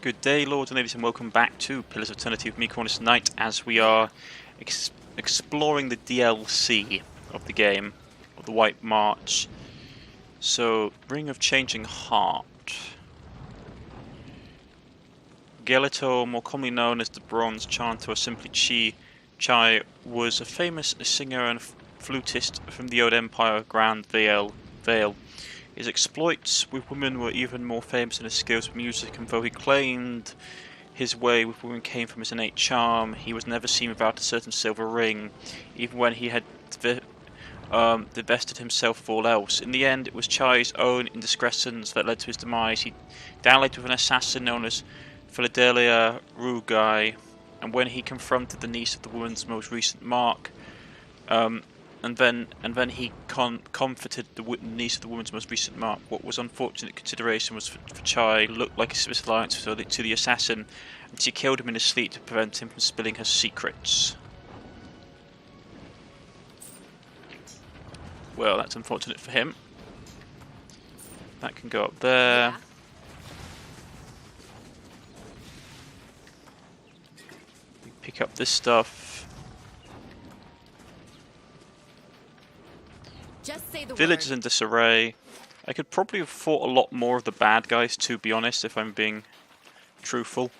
Good day, lords and ladies, and welcome back to Pillars of Eternity with me, Cornish-Knight, as we are exploring the DLC of the game, of the White March. So, Ring of Changing Heart. Gelito, more commonly known as the Bronze Chanter or simply Chai, was a famous singer and flutist from the old Empire of Grand Vale. His exploits with women were even more famous than his skills with music, and though he claimed his way with women came from his innate charm, he was never seen without a certain silver ring, even when he had divested himself of all else. In the end, it was Chai's own indiscretions that led to his demise. He dallied with an assassin known as Philadelia Rugai, and when he confronted the niece of the woman's most recent mark, and then he comforted the niece of the woman's most recent mark. What was unfortunate consideration was for Chai looked like a Swiss alliance to the assassin, and she killed him in his sleep to prevent him from spilling her secrets. Well, that's unfortunate for him. That can go up there. Yeah. Pick up this stuff. Just say the Village is word. in disarray. I could probably have fought a lot more of the bad guys, to be honest, if I'm being truthful.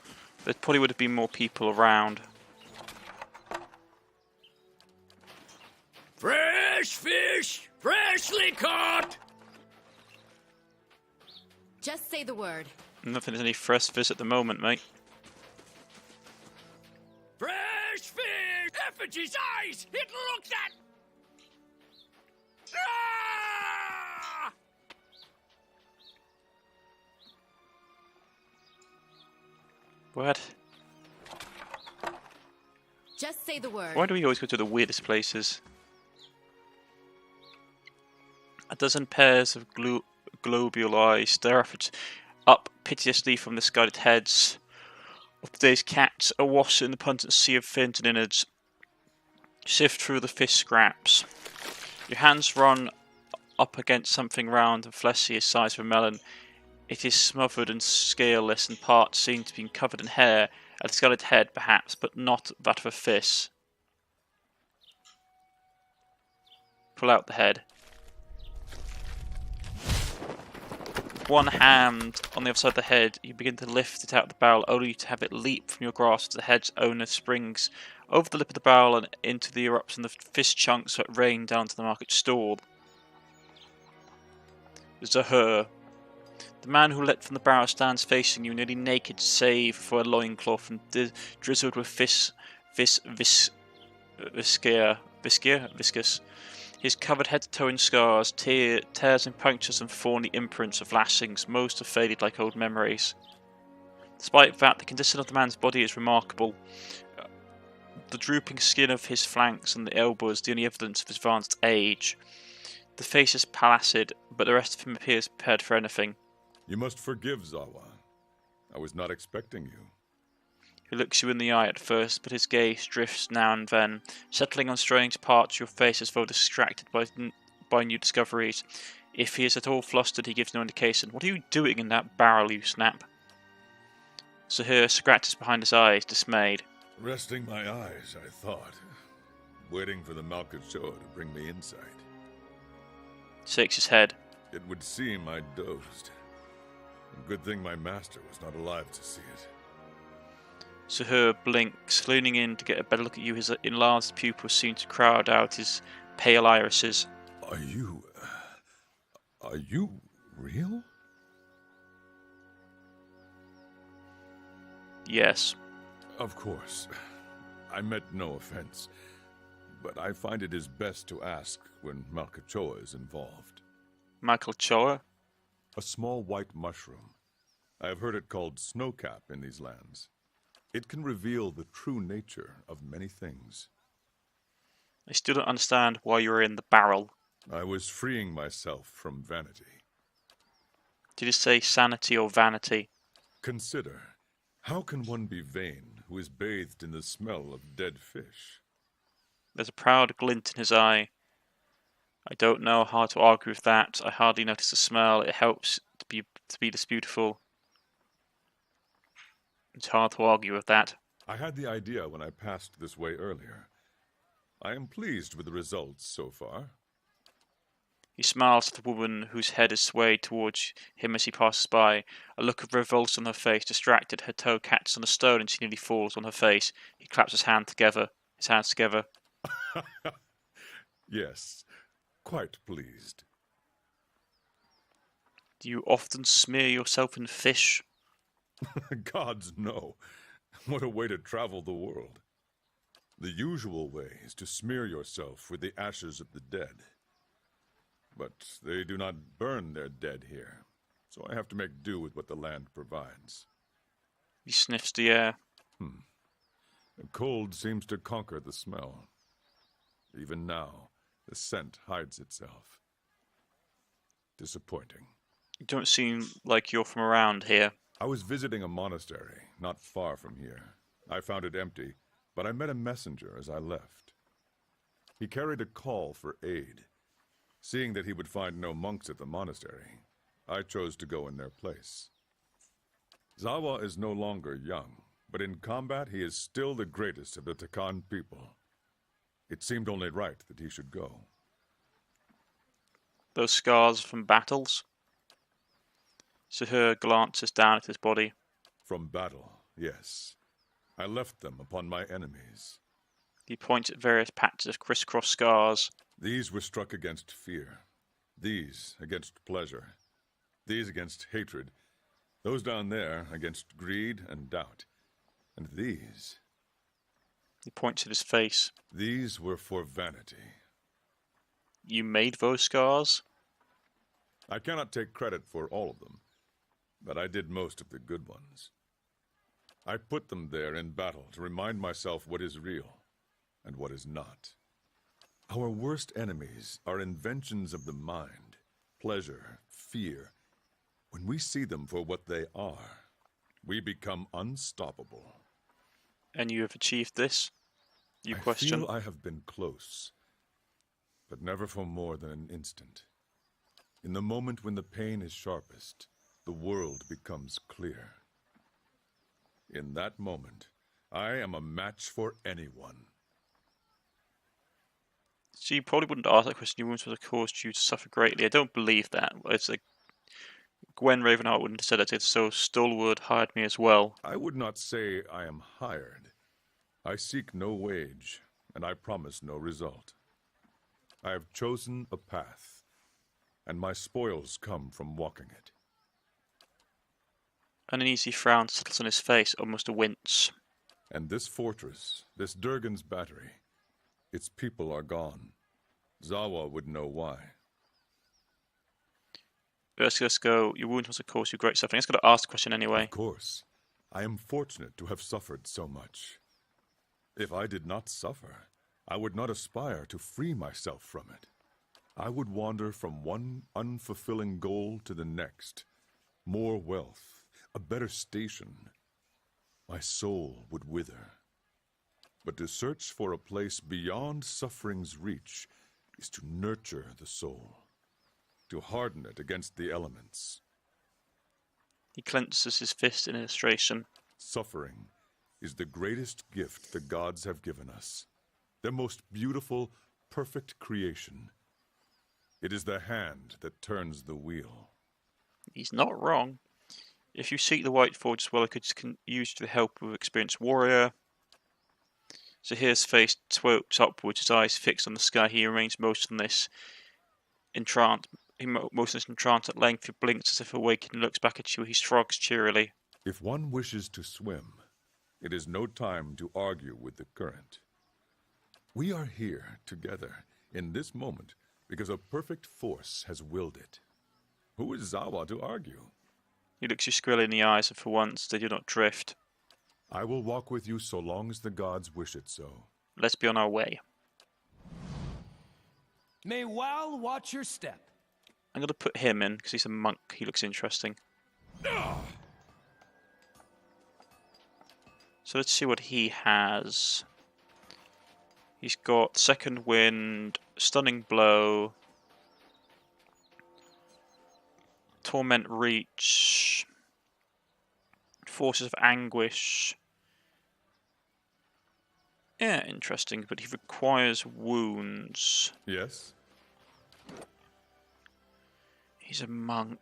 There probably would have been more people around. Fresh fish, freshly caught. Just say the word. Nothing there's any fresh fish at the moment, mate. Fresh fish. Effigy's eyes. It looks at. Ah! What? Just say the word. Why do we always go to the weirdest places? A dozen pairs of globule eyes stare up piteously from the scarlet heads of today's cats, awash in the pungent sea of fins and innards. Sift through the fish scraps. Your hands run up against something round and fleshy as size of a melon. It is smothered and scaleless, and parts seem to be covered in hair. A scarlet head, perhaps, but not that of a fish. Pull out the head. With one hand on the other side of the head, you begin to lift it out of the barrel, only to have it leap from your grasp as the head's owner springs over the lip of the barrel and into the eruption of fish chunks that rain down to the market stall. Zahur. The man who leapt from the barrel stands facing you, nearly naked save for a loincloth and drizzled with viscous. He is covered head to toe in scars, tears and punctures and thorny imprints of lashings. Most have faded like old memories. Despite that, the condition of the man's body is remarkable. The drooping skin of his flanks and the elbow is the only evidence of his advanced age. The face is placid, but the rest of him appears prepared for anything. You must forgive, Zawa. I was not expecting you. He looks you in the eye at first, but his gaze drifts now and then, settling on strange parts of your face as though distracted by new discoveries. If he is at all flustered, he gives no indication. What are you doing in that barrel, you snap? Zahir scratches behind his eyes, dismayed. Resting my eyes, I thought. Waiting for the Malkachoa to bring me insight. Shakes his head. It would seem I dozed. Good thing my master was not alive to see it. Zahir blinks, leaning in to get a better look at you. His enlarged pupils seem to crowd out his pale irises. Are you real? Yes. Of course. I meant no offense. But I find it is best to ask when Malkachoa is involved. Malkachoa? A small white mushroom. I have heard it called snowcap in these lands. It can reveal the true nature of many things. I still don't understand why you're in the barrel. I was freeing myself from vanity. Did you say sanity or vanity? Consider, how can one be vain who is bathed in the smell of dead fish? There's a proud glint in his eye. I don't know how to argue with that. I hardly notice the smell. It helps to be this beautiful. It's hard to argue with that. I had the idea when I passed this way earlier. I am pleased with the results so far. He smiles at the woman whose head is swayed towards him as he passes by. A look of revolt on her face. Distracted, her toe catches on a stone and she nearly falls on her face. He claps his hands together. Yes, quite pleased. Do you often smear yourself in fish? Gods, no. What a way to travel the world. The usual way is to smear yourself with the ashes of the dead. But they do not burn their dead here, so I have to make do with what the land provides. He sniffs the air. The cold seems to conquer the smell. Even now, the scent hides itself. Disappointing. You don't seem like you're from around here. I was visiting a monastery not far from here. I found it empty, but I met a messenger as I left. He carried a call for aid. Seeing that he would find no monks at the monastery, I chose to go in their place. Zawa is no longer young, but in combat he is still the greatest of the Takan people. It seemed only right that he should go. Those scars from battles? Sahur glances down at his body. From battle, yes. I left them upon my enemies. He points at various patches of crisscross scars. These were struck against fear. These against pleasure. These against hatred. Those down there against greed and doubt. And these... He points at his face. These were for vanity. You made those scars? I cannot take credit for all of them, but I did most of the good ones. I put them there in battle to remind myself what is real and what is not. Our worst enemies are inventions of the mind, pleasure, fear. When we see them for what they are, we become unstoppable. And you have achieved this? You I question. feel I have been close, but never for more than an instant. In the moment when the pain is sharpest, the world becomes clear. In that moment, I am a match for anyone. So you probably wouldn't ask that question. Your wounds would have caused you to suffer greatly. I don't believe that. It's like Gwen Ravenheart wouldn't have said that. So Stolwood hired me as well. I would not say I am hired. I seek no wage, and I promise no result. I have chosen a path, and my spoils come from walking it. An uneasy frown settles on his face, almost a wince. And this fortress, this Durgan's battery, its people are gone. Zawa would know why. Let's go. Your wound was, of course, your great suffering. I'm just going to ask the question anyway. Of course. I am fortunate to have suffered so much. If I did not suffer, I would not aspire to free myself from it. I would wander from one unfulfilling goal to the next. More wealth, a better station. My soul would wither. But to search for a place beyond suffering's reach is to nurture the soul, to harden it against the elements. He clenches his fist in illustration. Suffering is the greatest gift the gods have given us. Their most beautiful, perfect creation. It is the hand that turns the wheel. He's not wrong. If you seek the White Forge as well, I could use the help of an experienced warrior. So his face twokes upwards, his eyes fixed on the sky. He remains most in this entrance. At length, he blinks as if awakened and looks back at you. He shrugs cheerily. If one wishes to swim, it is no time to argue with the current. We are here together in this moment because a perfect force has willed it. Who is Zawa to argue? He looks you squarely in the eyes, and for once they do not drift. I will walk with you so long as the gods wish it so. Let's be on our way. May Wal watch your step. I'm going to put him in because he's a monk. He looks interesting. So let's see what he has. He's got Second Wind, Stunning Blow, Torment Reach, Forces of Anguish. Yeah, interesting, but he requires wounds. Yes? He's a monk.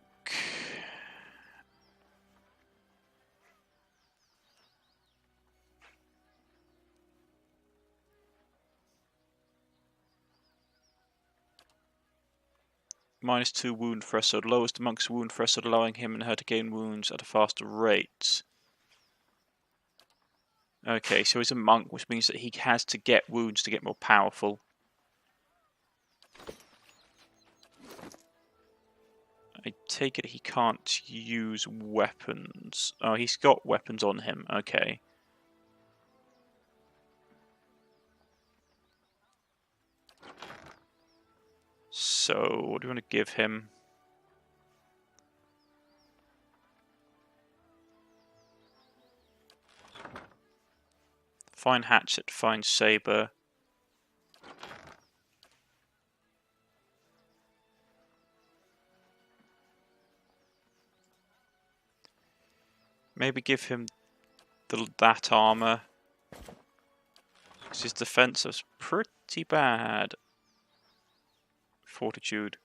-2 wound threshold. Lowers the monk's wound threshold, allowing him and her to gain wounds at a faster rate. Okay, so he's a monk, which means that he has to get wounds to get more powerful. I take it he can't use weapons. Oh, he's got weapons on him. Okay. So, what do you want to give him? Fine hatchet, fine saber. Maybe give him that armor. Because his defense is pretty bad. Fortitude.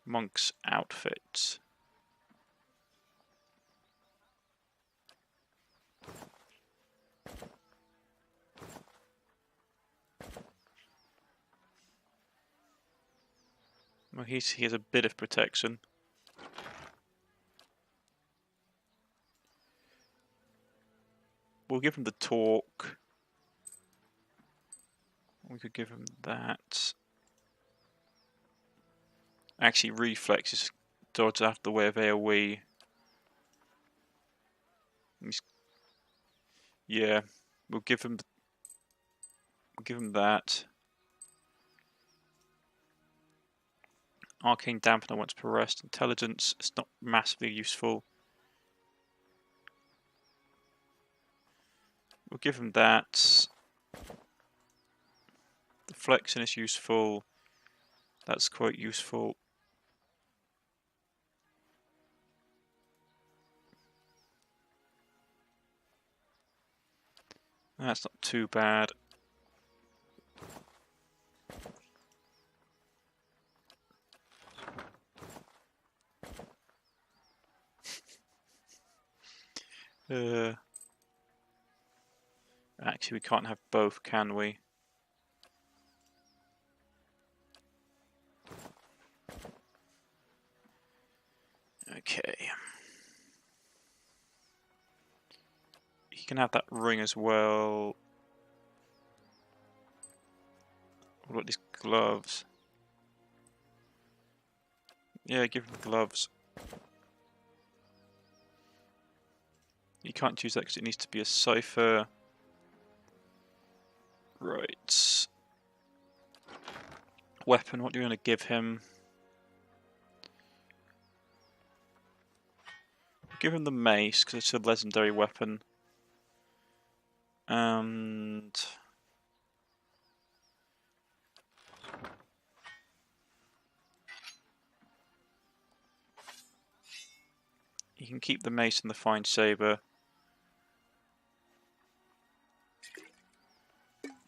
Monk's outfit. Well, he has a bit of protection. We'll give him the talk. We could give him that. Actually, reflexes dodge out of the way of AoE. Yeah, we'll give him that. Arcane dampener once per rest. Intelligence, it's not massively useful. We'll give him that. Deflection is useful. That's quite useful. That's not too bad. Actually, we can't have both, can we? Okay. He can have that ring as well. What about these gloves? Yeah, give him the gloves. You can't use that because it needs to be a cipher. Right. Weapon, what do you want to give him? Give him the mace because it's a legendary weapon. And you can keep the mace and the fine saber.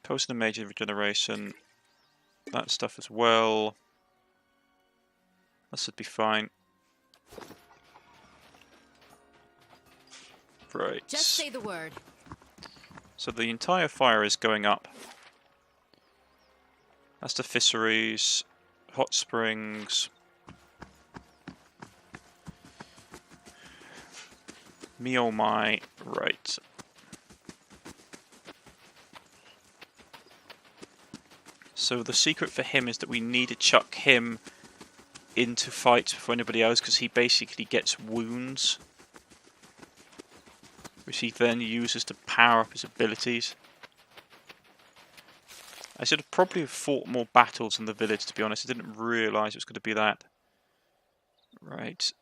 Post and major regeneration. That stuff as well. That should be fine. Right. Just say the word. So the entire fire is going up. That's the fisheries, hot springs, me oh my, right. So the secret for him is that we need to chuck him into fights before anybody else because he basically gets wounds, which he then uses to power up his abilities. I should have probably fought more battles in the village, to be honest. I didn't realise it was going to be that. Right.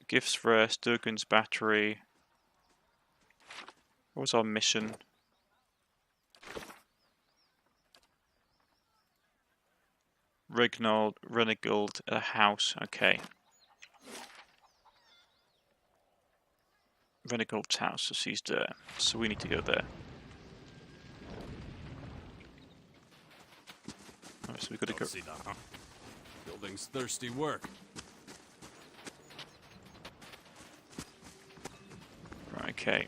Gifts Rest, Durgan's Battery. What was our mission? Renegald house. Okay. Renegald's house, so she's there. So we need to go there. Alright, so we've got to go. See that, huh? Building's thirsty work. Right, okay.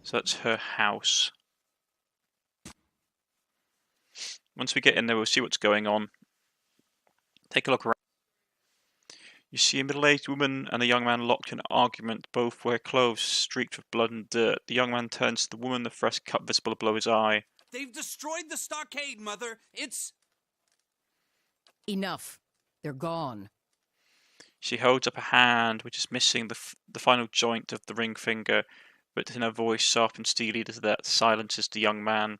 So that's her house. Once we get in there, we'll see what's going on. Take a look around. You see a middle-aged woman and a young man locked in an argument. Both wear clothes streaked with blood and dirt. The young man turns to the woman, the fresh cut visible below his eye. They've destroyed the stockade, Mother. It's... Enough. They're gone. She holds up a hand, which is missing the final joint of the ring finger, but in her voice, sharp and steely as that, silences the young man.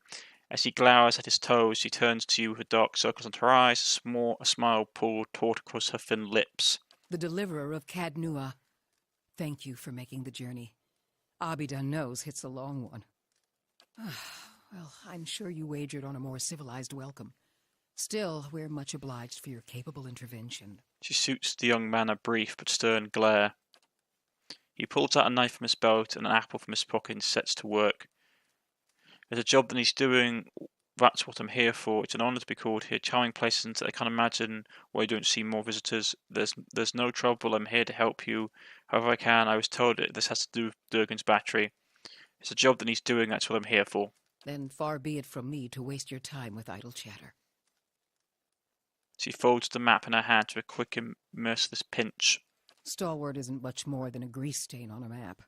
As he glowers at his toes, she turns to you, her dark circles under her eyes, a smile pulled taut across her thin lips. The deliverer of Cadnua. Thank you for making the journey. Abidan knows it's a long one. Well, I'm sure you wagered on a more civilized welcome. Still, we're much obliged for your capable intervention. She shoots the young man a brief but stern glare. He pulls out a knife from his belt and an apple from his pocket and sets to work. There's a job that he's doing. That's what I'm here for. It's an honour to be called here. Charming place, isn't it? I can't imagine why you don't see more visitors. There's no trouble. I'm here to help you however I can. I was told that this has to do with Durgan's battery. It's a job that he's doing. That's what I'm here for. Then far be it from me to waste your time with idle chatter. She folds the map in her hand to a quick and merciless pinch. Stalwart isn't much more than a grease stain on a map.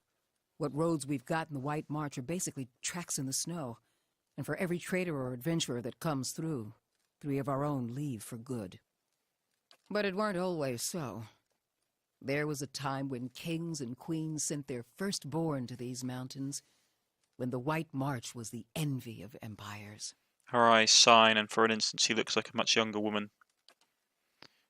What roads we've got in the White March are basically tracks in the snow. And for every trader or adventurer that comes through, 3 of our own leave for good. But it weren't always so. There was a time when kings and queens sent their firstborn to these mountains, when the White March was the envy of empires. Her eyes sign, and for an instant she looks like a much younger woman.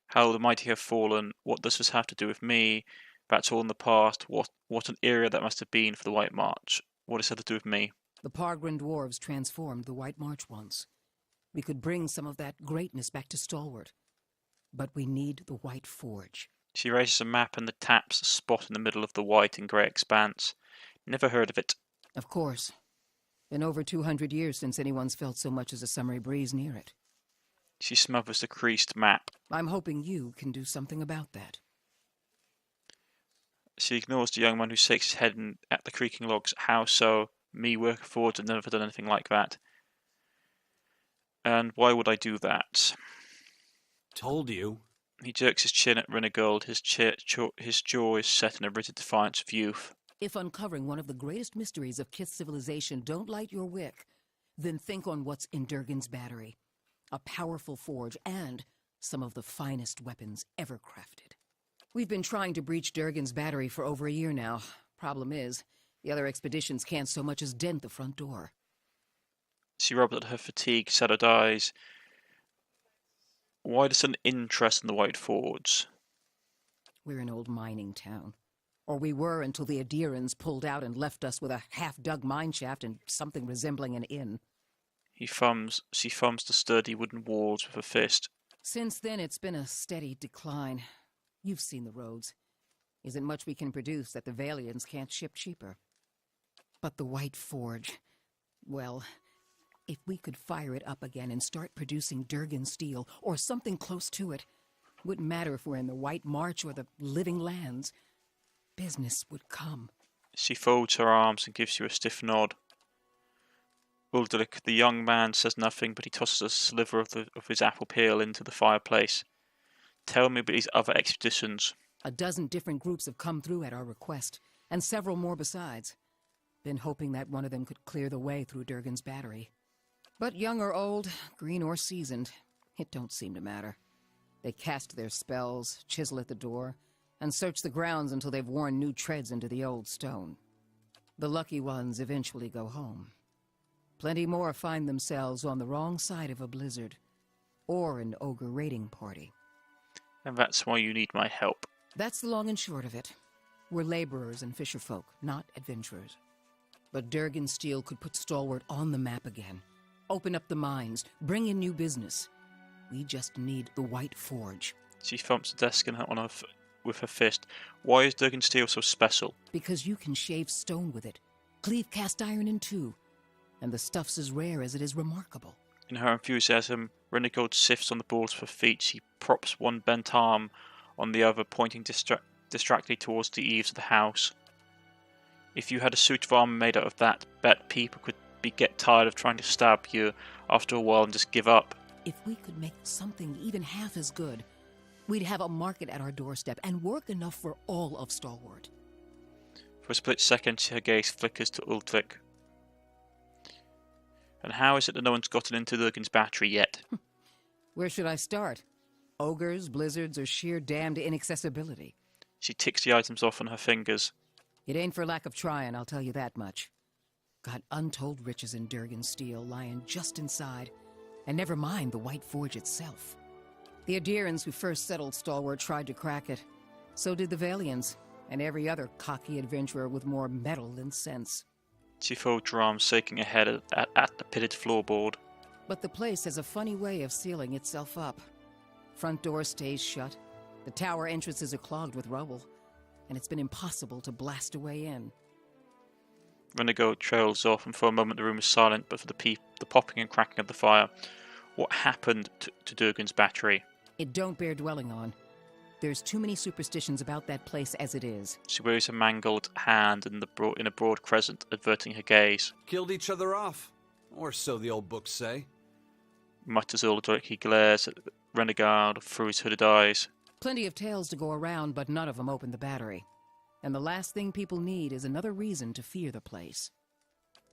How the mighty have fallen. What does this have to do with me? That's all in the past. What an era that must have been for the White March. What does that have to do with me? The Pargrin dwarves transformed the White March once. We could bring some of that greatness back to Stalwart. But we need the White Forge. She raises a map and taps a spot in the middle of the white and grey expanse. Never heard of it. Of course. Been over 200 years since anyone's felt so much as a summery breeze near it. She smothers the creased map. I'm hoping you can do something about that. She ignores the young man who shakes his head at the creaking logs. How so? Me, worker forge, have never done anything like that. And why would I do that? Told you. He jerks his chin at Renegald. His jaw is set in a rigid defiance of youth. If uncovering one of the greatest mysteries of Kith's civilization don't light your wick, then think on what's in Durgan's battery. A powerful forge and some of the finest weapons ever crafted. We've been trying to breach Durgan's battery for over a year now. Problem is, the other expeditions can't so much as dent the front door. She rubs at her fatigue, shadowed eyes. Why does an interest in the White Forge? We're an old mining town. Or we were until the Adirans pulled out and left us with a half-dug mine shaft and something resembling an inn. She thumbs the sturdy wooden walls with a fist. Since then, it's been a steady decline. You've seen the roads. Isn't much we can produce that the Valians can't ship cheaper. But the White Forge... well, if we could fire it up again and start producing Durgan steel, or something close to it, wouldn't matter if we're in the White March or the Living Lands. Business would come. She folds her arms and gives you a stiff nod. Ulrich, the young man, says nothing, but he tosses a sliver of his apple peel into the fireplace. Tell me about these other expeditions. 12 different groups have come through at our request, and several more besides. Been hoping that one of them could clear the way through Durgan's battery. But young or old, green or seasoned, it don't seem to matter. They cast their spells, chisel at the door, and search the grounds until they've worn new treads into the old stone. The lucky ones eventually go home. Plenty more find themselves on the wrong side of a blizzard, or an ogre raiding party. And that's why you need my help. That's the long and short of it. We're laborers and fisherfolk, not adventurers. But Durgan steel could put Stalwart on the map again. Open up the mines. Bring in new business. We just need the White Forge. She thumps the desk with her fist. Why is Durgan steel so special? Because you can shave stone with it. Cleave cast iron in two. And the stuff's as rare as it is remarkable. In her enthusiasm, Renegade sifts on the balls of her feet. She props one bent arm on the other, pointing distractedly towards the eaves of the house. If you had a suit of armor made out of that, bet people could get tired of trying to stab you after a while and just give up. If we could make something even half as good, we'd have a market at our doorstep and work enough for all of Stalwart. For a split second, her gaze flickers to Ulrich. And how is it that no one's gotten into Durgan's battery yet? Where should I start? Ogres, blizzards, or sheer damned inaccessibility? She ticks the items off on her fingers. It ain't for lack of trying, I'll tell you that much. Got untold riches in Durgan steel lying just inside, and never mind the White Forge itself. The Adirans who first settled Stalwart tried to crack it. So did the Valians, and every other cocky adventurer with more metal than sense. She folds her arms, shaking her head at the pitted floorboard. But the place has a funny way of sealing itself up. Front door stays shut, the tower entrances are clogged with rubble, and it's been impossible to blast a way in. Renegade trails off, and for a moment the room is silent, but for the popping and cracking of the fire. What happened to Durgan's battery? It don't bear dwelling on. There's too many superstitions about that place as it is. She waves a mangled hand in a broad crescent, averting her gaze. Killed each other off. Or so the old books say. Mutters Ulrich. He glares at Renegade through his hooded eyes. Plenty of tales to go around, but none of them open the battery. And the last thing people need is another reason to fear the place.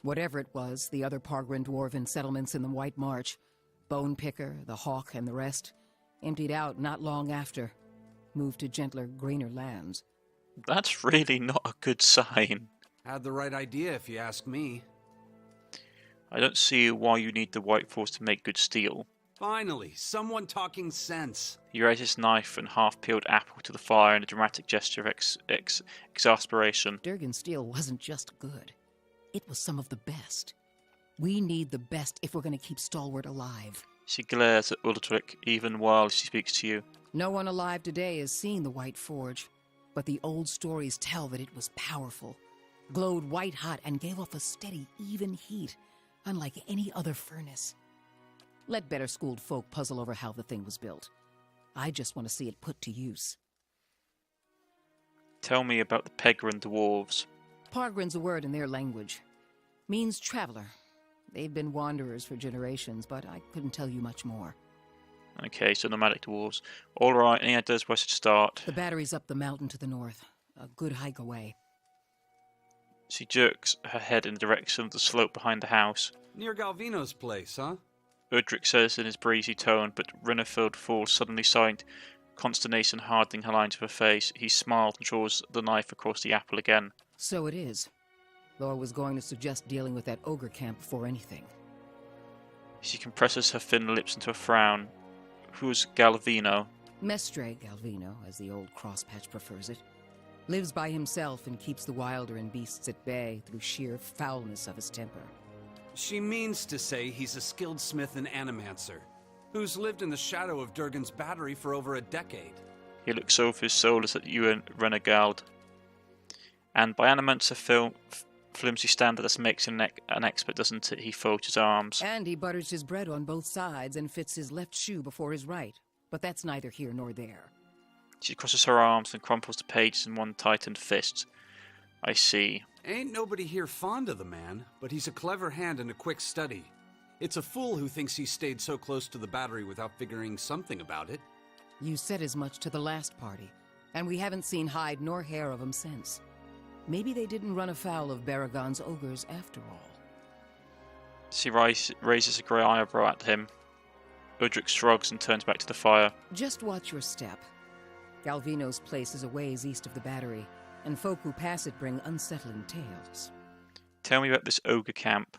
Whatever it was, the other Pargrin dwarven settlements in the White March, Bone Picker, the Hawk, and the rest, emptied out not long after, moved to gentler, greener lands. That's really not a good sign. Had the right idea, if you ask me. I don't see why you need the White Force to make good steel. Finally, someone talking sense. He raises his knife and half-peeled apple to the fire in a dramatic gesture of exasperation. Durgan steel wasn't just good. It was some of the best. We need the best if we're going to keep Stalwart alive. She glares at Ulrich even while she speaks to you. No one alive today has seen the White Forge, but the old stories tell that it was powerful, glowed white-hot, and gave off a steady, even heat, unlike any other furnace. Let better-schooled folk puzzle over how the thing was built. I just want to see it put to use. Tell me about the Pegarin dwarves. Pargrin's a word in their language. Means traveler. They've been wanderers for generations, but I couldn't tell you much more. Okay, so nomadic dwarves. Alright, any ideas where I should start? The battery's up the mountain to the north. A good hike away. She jerks her head in the direction of the slope behind the house. Near Galvino's place, huh? Udrich says in his breezy tone, but Rennefield falls suddenly silent, consternation hardening her lines of her face. He smiles and draws the knife across the apple again. So it is. Though I was going to suggest dealing with that ogre camp before anything. She compresses her thin lips into a frown. Who's Galvino? Mestre Galvino, as the old crosspatch prefers it, lives by himself and keeps the wilder and beasts at bay through sheer foulness of his temper. She means to say he's a skilled smith and animancer, who's lived in the shadow of Durgan's battery for over a decade. He looks over his shoulders at you and Renegade. And by animancer flimsy standard, that makes him an expert, doesn't it? He folds his arms. And he butters his bread on both sides and fits his left shoe before his right. But that's neither here nor there. She crosses her arms and crumples the pages in one tightened fist. I see. Ain't nobody here fond of the man, but he's a clever hand and a quick study. It's a fool who thinks he stayed so close to the battery without figuring something about it. You said as much to the last party, and we haven't seen hide nor hair of him since. Maybe they didn't run afoul of Baragon's ogres after all. She raises a grey eyebrow at him. Udrich shrugs and turns back to the fire. Just watch your step. Galvino's place is a ways east of the battery, and folk who pass it bring unsettling tales. Tell me about this ogre camp.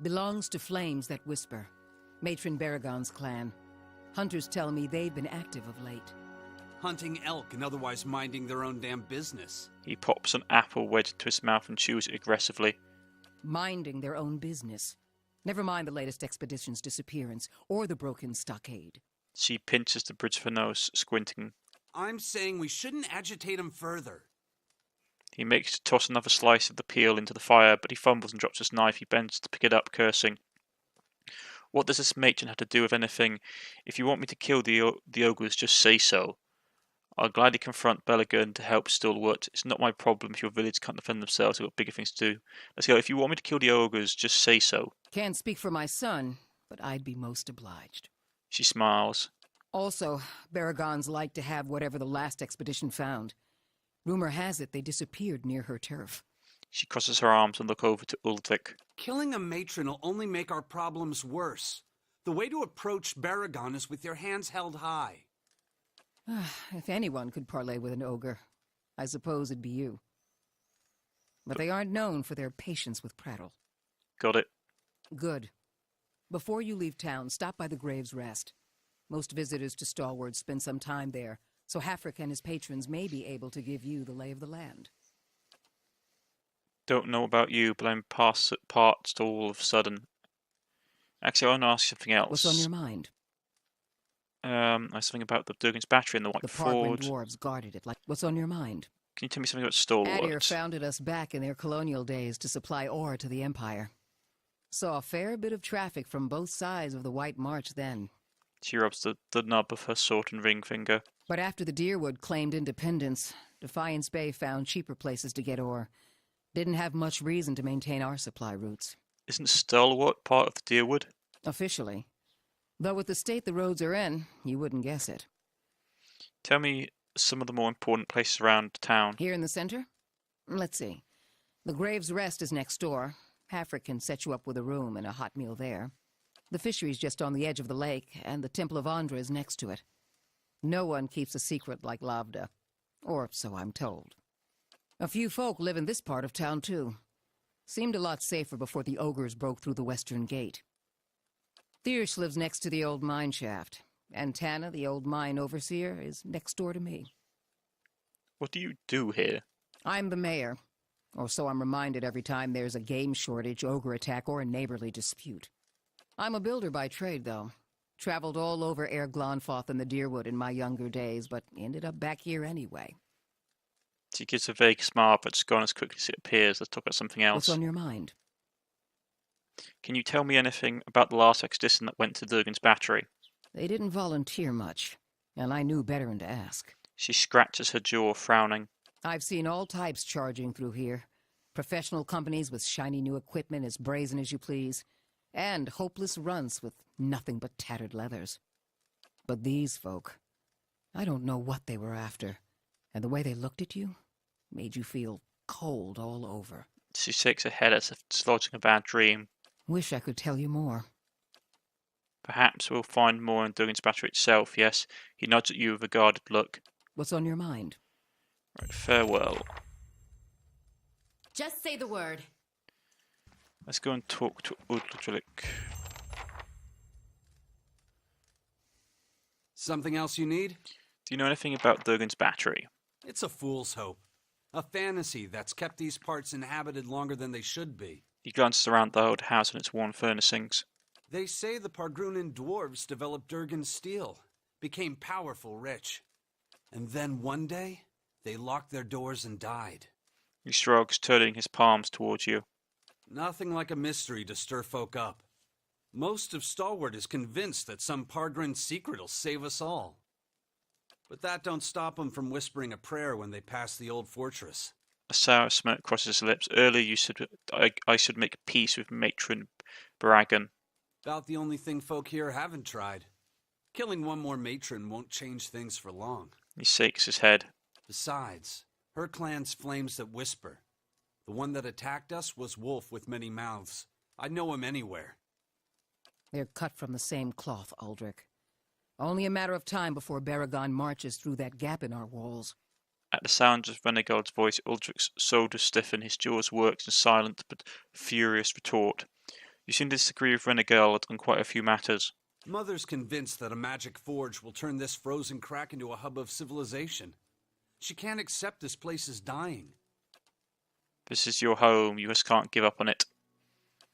Belongs to Flames That Whisper, Matron Baragon's clan. Hunters tell me they've been active of late. Hunting elk and otherwise minding their own damn business. He pops an apple wedged into his mouth and chews it aggressively. Minding their own business. Never mind the latest expedition's disappearance, or the broken stockade. She pinches the bridge of her nose, squinting. I'm saying we shouldn't agitate him further. He makes to toss another slice of the peel into the fire, but he fumbles and drops his knife. He bends to pick it up, cursing. What does this matron have to do with anything? If you want me to kill the ogres, just say so. I'll gladly confront Baldur to help Stalwart. It's not my problem if your village can't defend themselves. They've got bigger things to do. Let's go. If you want me to kill the ogres, just say so. Can't speak for my son, but I'd be most obliged. She smiles. Also, Baragons like to have whatever the last expedition found. Rumor has it they disappeared near her turf. She crosses her arms and looks over to Uldric. Killing a matron will only make our problems worse. The way to approach Baragon is with your hands held high. If anyone could parley with an ogre, I suppose it'd be you. But they aren't known for their patience with prattle. Got it. Good. Before you leave town, stop by the Grave's Rest. Most visitors to Stalwart spend some time there, so Hafric and his patrons may be able to give you the lay of the land. Don't know about you, but I'm parched all of a sudden. Actually, I want to ask you something else. What's on your mind? Something about the Durgan's Battery and the White The Ford. Parkland dwarves guarded it. What's on your mind? Can you tell me something about Stalwart? Adir founded us back in their colonial days to supply ore to the Empire. Saw a fair bit of traffic from both sides of the White March then. She rubs the nub of her sword and ring finger. But after the Deerwood claimed independence, Defiance Bay found cheaper places to get ore. Didn't have much reason to maintain our supply routes. Isn't Stalwart part of the Deerwood? Officially. Though with the state the roads are in, you wouldn't guess it. Tell me some of the more important places around town. Here in the center? Let's see. The Grave's Rest is next door. Hafric can set you up with a room and a hot meal there. The fishery's just on the edge of the lake, and the Temple of Andra is next to it. No one keeps a secret like Lavda. Or so I'm told. A few folk live in this part of town, too. Seemed a lot safer before the ogres broke through the western gate. Thiersch lives next to the old mine shaft, and Tana, the old mine overseer, is next door to me. What do you do here? I'm the mayor, or so I'm reminded every time there's a game shortage, ogre attack, or a neighborly dispute. I'm a builder by trade, though. Traveled all over Air Glonfoth and the Deerwood in my younger days, but ended up back here anyway. She gives a vague smile, but it's gone as quickly as it appears. Let's talk about something else. What's on your mind? Can you tell me anything about the last expedition that went to Durgan's Battery? They didn't volunteer much, and I knew better than to ask. She scratches her jaw, frowning. I've seen all types charging through here. Professional companies with shiny new equipment as brazen as you please, and hopeless runts with nothing but tattered leathers. But these folk, I don't know what they were after, and the way they looked at you made you feel cold all over. She shakes her head as if dislodging a bad dream. Wish I could tell you more. Perhaps we'll find more in Durgan's Battery itself, yes. He nods at you with a guarded look. What's on your mind? Right, farewell. Just say the word. Let's go and talk to Uldric. Something else you need? Do you know anything about Durgan's Battery? It's a fool's hope. A fantasy that's kept these parts inhabited longer than they should be. He glances around the old house and its worn furnishings. They say the Pargrunan dwarves developed Durgan's steel, became powerful, rich. And then one day, they locked their doors and died. He shrugs, turning his palms towards you. Nothing like a mystery to stir folk up. Most of Stalwart is convinced that some Pargrin secret will save us all. But that don't stop them from whispering a prayer when they pass the old fortress. A sour smirk crosses his lips. Earlier you said I should make peace with Matron Baragon. About the only thing folk here haven't tried. Killing one more matron won't change things for long. He shakes his head. Besides, her clan's flames that whisper. The one that attacked us was Wolf with many mouths. I'd know him anywhere. They're cut from the same cloth, Uldric. Only a matter of time before Baragon marches through that gap in our walls. At the sound of Renegade's voice, Uldric's shoulders stiffen, his jaws worked in silent but furious retort. You seem to disagree with Renegade on quite a few matters. Mother's convinced that a magic forge will turn this frozen crack into a hub of civilization. She can't accept this place is dying. This is your home, you just can't give up on it.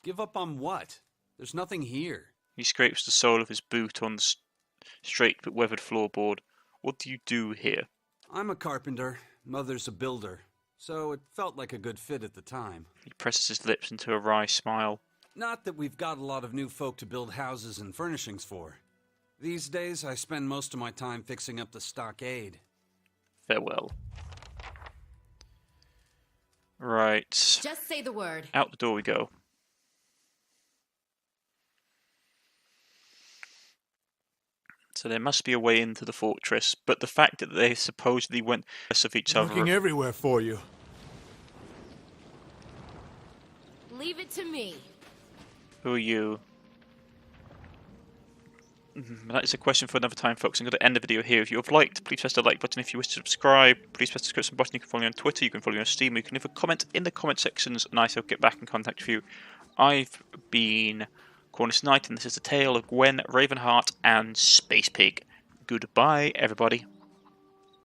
Give up on what? There's nothing here. He scrapes the sole of his boot on the straight but weathered floorboard. What do you do here? I'm a carpenter. Mother's a builder. So it felt like a good fit at the time. He presses his lips into a wry smile. Not that we've got a lot of new folk to build houses and furnishings for. These days, I spend most of my time fixing up the stockade. Farewell. Right. Just say the word. Out the door we go. So there must be a way into the fortress, but the fact that they supposedly went of each other. Looking everywhere for you. Leave it to me. Who are you? That is a question for another time, folks. I'm going to end the video here. If you have liked, please press the like button. If you wish to subscribe, please press the subscription button. You can follow me on Twitter, you can follow me on Steam, you can leave a comment in the comment sections, and I shall get back in contact with you. I've been Cornish-Knight, and this is the tale of Gwen, Ravenheart, and Space Pig. Goodbye, everybody.